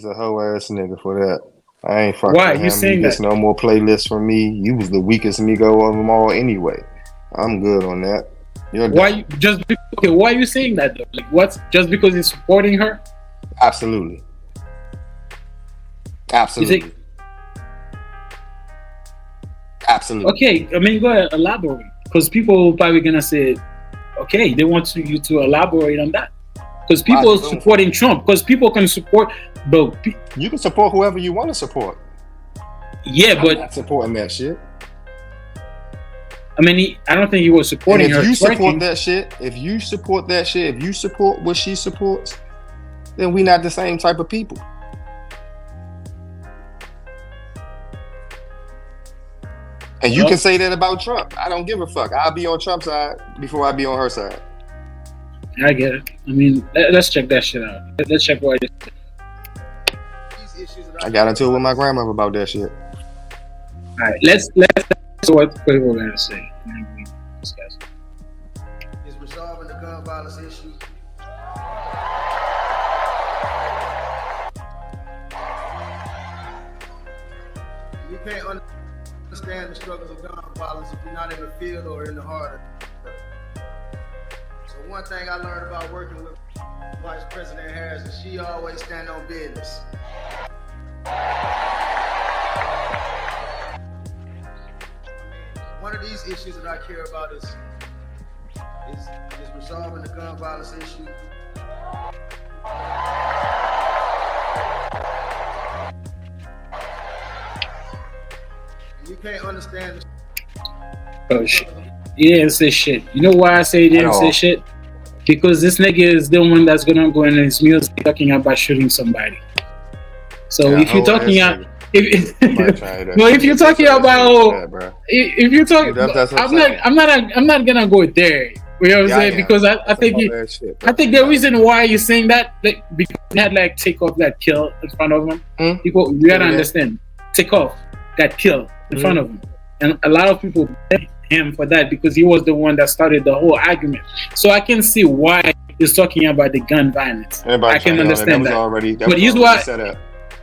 He's a hoe ass nigga for that. I ain't fucking Why with you him. saying He gets that? no more playlists from me. You was the weakest Migo of them all anyway. I'm good on that. You're Why done. okay? Why are you saying that though? Like, what's just because he's supporting her? Absolutely. You Absolutely. think? Absolutely. Okay, I mean, go ahead, elaborate, because people probably gonna say, okay, they want you to elaborate on that, because people are supporting Trump, because people can support, but you can support whoever you want to support. Yeah, but I'm not supporting that shit. I mean, I don't think he was supporting her. If you support that shit, if you support what she supports, then we not the same type of people. And you can say that about Trump. I don't give a fuck. I'll be on Trump's side before I be on her side. I get it. I mean, let's check that shit out. Let's check what it is. I got into it with my grandmother about that shit. All right, let's see what Quavo gonna say. And then we discuss. Is resolving the gun violence issue. You can't understand the struggles of gun violence if you're not in the field or in the heart of it. So one thing I learned about working with Vice President Harris is she always stand on business. One of these issues that I care about is resolving the gun violence issue. You can't understand. Oh shit! He didn't say shit. You know why I say he didn't say shit? Because this nigga is the one that's gonna go in his music talking about shooting somebody. So if you're talking about, if you're talking about, if you're talking, I'm not gonna go there. You know what I'm saying? Because I think the reason why you're saying that, like, because he had like Takeoff got killed in front of him. People, you gotta understand, Takeoff got killed in front of him, and a lot of people blame him for that because he was the one that started the whole argument. So I can see why he's talking about the gun violence. I can understand that. But here's why.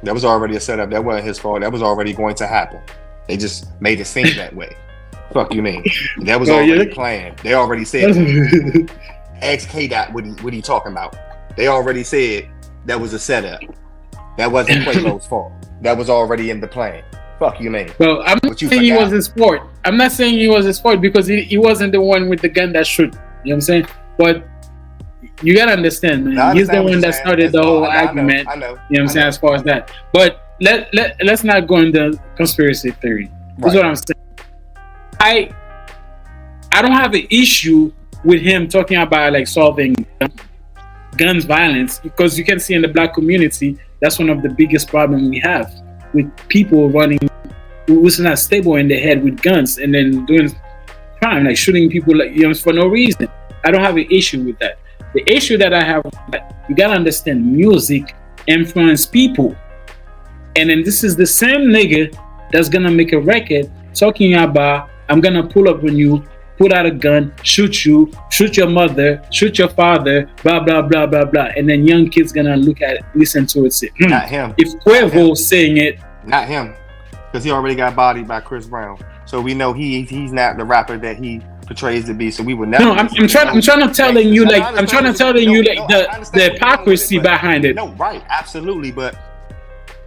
That was already a setup. That wasn't his fault. That was already going to happen. They just made it seem that way. Fuck you mean? That was already planned. They already said ask K-Dot what he talking about. They already said that was a setup. That wasn't Quavo's fault. That was already in the plan. Fuck you mean? Well, I'm not saying he was his fault. I'm not saying he was his fault because he wasn't the one with the gun that shoot. You know what I'm saying? But you gotta understand, man. He's the one that started the whole argument. I know. You know what I'm saying? As far as that. But let's not go into conspiracy theory. That's what I'm saying. I don't have an issue with him talking about like solving guns violence, because you can see in the black community that's one of the biggest problems we have with people running who's not stable in the head with guns and then doing crime, like shooting people, like, you know, for no reason. I don't have an issue with that. The issue that I have, you gotta understand, music influence people, and then this is the same nigga that's gonna make a record talking about, I'm gonna pull up on you, put out a gun, shoot you, shoot your mother, shoot your father, blah blah blah blah blah, and then young kids gonna listen to it, say, not him. If Quavo saying it, not him, because he already got bodied by Chris Brown, so we know he's not the rapper that he portrays to be. So we would never. No, I'm trying to tell you the hypocrisy behind it. No, right, absolutely, but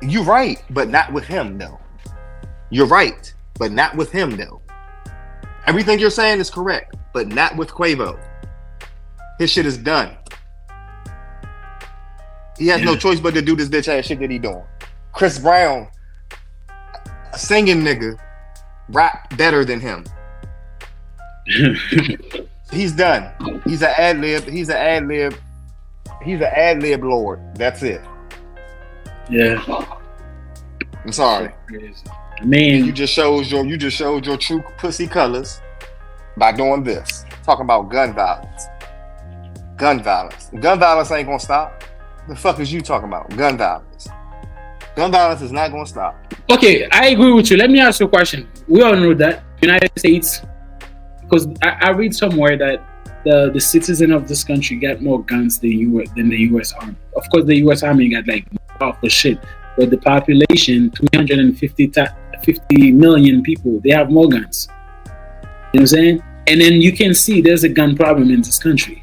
you're right, but not with him though. You're right, but not with him though. Everything you're saying is correct, but not with Quavo. His shit is done. He has no choice but to do this bitch ass shit that he doing. Chris Brown, a singing nigga, rap better than him. He's done. He's an ad lib. He's an ad lib lord. That's it. Yeah. I'm sorry. I mean, you just showed your true pussy colors by doing this. Talking about gun violence. Gun violence. Gun violence ain't gonna stop. The fuck is you talking about? Gun violence. Gun violence is not gonna stop. Okay, I agree with you. Let me ask you a question. We all know that United States, because I read somewhere that the citizen of this country got more guns than the U.S. Army. Of course, the U.S. Army got like powerful shit. But the population, 50 million people, they have more guns. You know what I'm saying? And then you can see there's a gun problem in this country.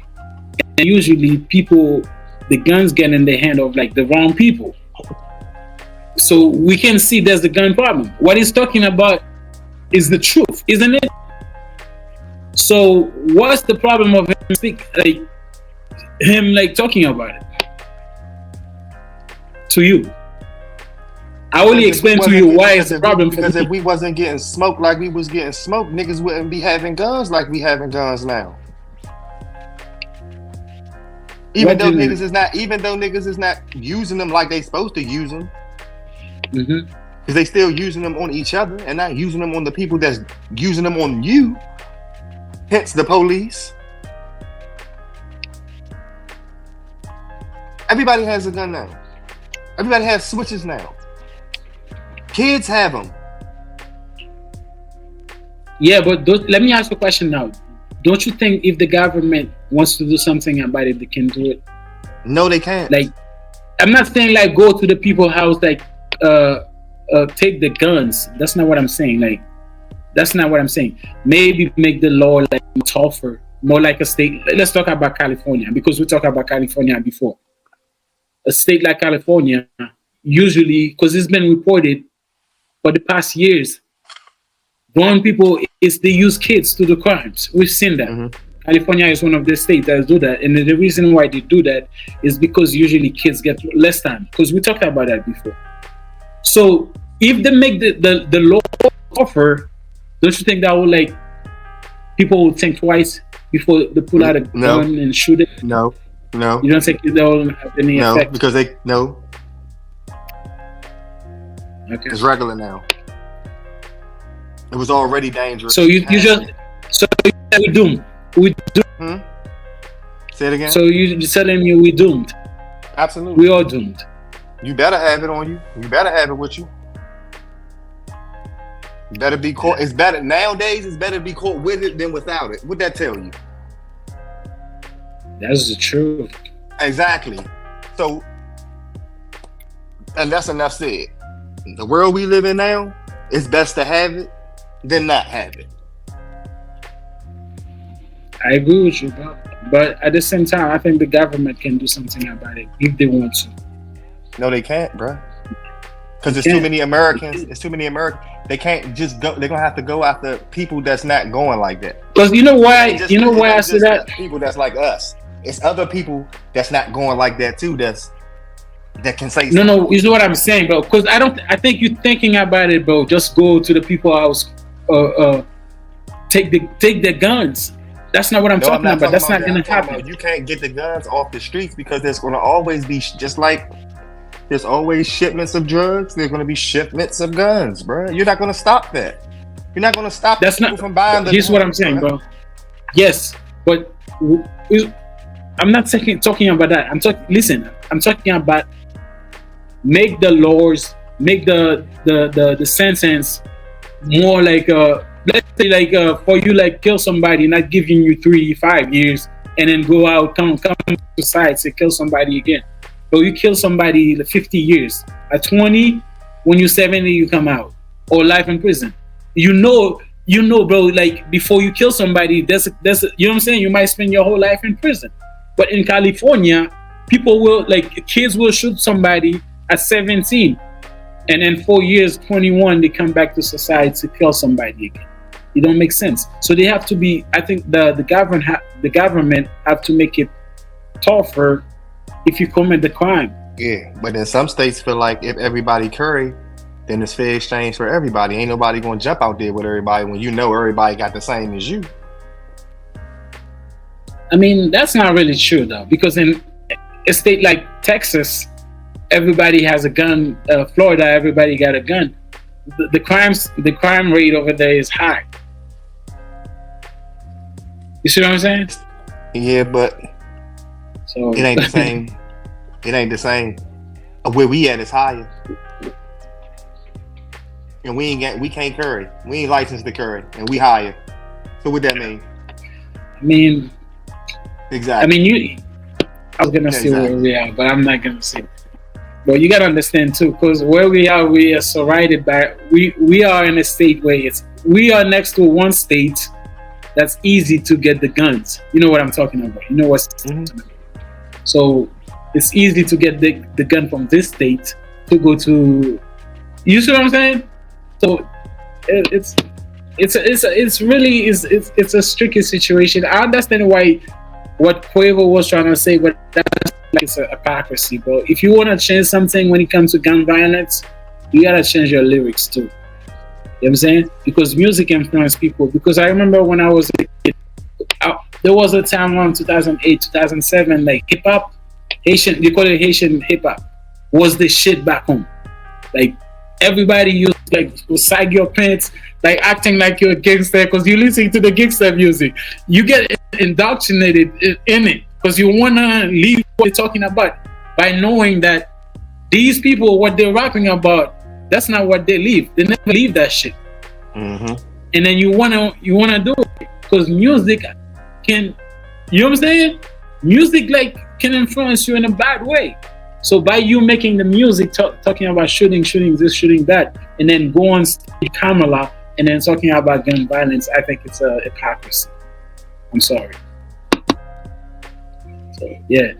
And usually the guns get in the hand of like the wrong people. So we can see there's the gun problem. What he's talking about is the truth, isn't it? So what's the problem of him talking about it to you? I only explain to you why it's a problem. Because if we wasn't getting smoked like we was getting smoked, niggas wouldn't be having guns like we having guns now. Even though niggas is not using them like they supposed to use them. Because they still using them on each other and not using them on the people that's using them on you. Hence the police. Everybody has a gun now. Everybody has switches now. Kids have them. Yeah, but let me ask you a question now. Don't you think if the government wants to do something about it, they can do it? No, they can't. I'm not saying go to the people's house, take the guns. That's not what I'm saying. That's not what I'm saying. Maybe make the law tougher, more like a state. Let's talk about California, because we talked about California before. A state like California, usually, because it's been reported for the past years, grown people they use kids to do crimes. We've seen that. California is one of the states that do that, and the reason why they do that is because usually kids get less time. Because we talked about that before. So if they make the law tougher, don't you think that will people will think twice before they pull out a gun and shoot it? No. You don't think that will have any effect? No, because Okay. It's regular now. It was already dangerous. So we doomed. We doomed. Say it again. So you're telling me we doomed? Absolutely. We are doomed. You better have it on you. You better have it with you. You better be caught. It's better nowadays. It's better to be caught with it than without it. What'd that tell you? That's the truth. Exactly. So, and that's enough said. The world we live in now, it's best to have it than not have it. I agree with you, bro. But at the same time, I think the government can do something about it if they want to. No, they can't, bro. Because there's too many Americans. It's too many Americans. They can't just go. They're gonna have to go after people that's not going like that. Because you know why? I say that? People that's like us. It's other people that's not going like that too. That can say something. No. You know what I'm saying, bro? Because I think you're thinking about it, bro. Just go to the people's house. Take the guns. That's not what I'm talking about. That's not gonna happen. You can't get the guns off the streets because there's gonna always be just like. There's always shipments of drugs. There's going to be shipments of guns, bro. You're not going to stop that. You're not going to stop people from buying the guns. Here's what I'm saying, bro. Yes, but I'm not talking about that. I'm talking about make the laws, make the sentence more let's say for you kill somebody, not giving you 3-5 years, and then go out, come to society, kill somebody again. So you kill somebody 50 years. At 20, when you're 70, you come out. Or life in prison. You know, bro, before you kill somebody, there's you know what I'm saying? You might spend your whole life in prison. But in California, people will, kids will shoot somebody at 17. And then 4 years, 21, they come back to society to kill somebody again. It don't make sense. So they have to be, I think the government have to make it tougher if you commit the crime. Yeah, but in some states feel like if everybody curry, then it's fair exchange for everybody. Ain't nobody gonna jump out there with everybody when you know everybody got the same as you. I mean, that's not really true though, because in a state like Texas, everybody has a gun. Florida, everybody got a gun. The crime rate over there is high. You see what I'm saying? Yeah, but it ain't the same. It ain't the same. Where we at is higher, and we can't carry. We ain't licensed to carry, and we higher. So what that mean? I mean, exactly. I mean, I was gonna say where we are, but I'm not gonna say. But you gotta understand too, because where we are surrounded by. We are in a state where we are next to one state that's easy to get the guns. You know what I'm talking about. You know what's so it's easy to get the gun from this state to go to. You see what I'm saying? So it's a tricky situation. I understand why what Quavo was trying to say, but that's like it's a hypocrisy, bro. If you want to change something when it comes to gun violence, you gotta change your lyrics too. You know what I'm saying? Because music influences people. Because I remember when I was a kid, there was a time around 2008, 2007, like hip hop, Haitian, they call it Haitian hip hop, was the shit back home. Like everybody used like sag your pants, like acting like you're a gangster because you're listening to the gangster music. You get indoctrinated in it because you wanna leave what they're talking about by knowing that these people, what they're rapping about, that's not what they leave. They never leave that shit. And then you wanna do it because music can, you know what I'm saying? Music like can influence you in a bad way. So by you making the music talking about shooting this, shooting that, and then go on Kamala and then talking about gun violence, I think it's a hypocrisy. I'm sorry. So yeah.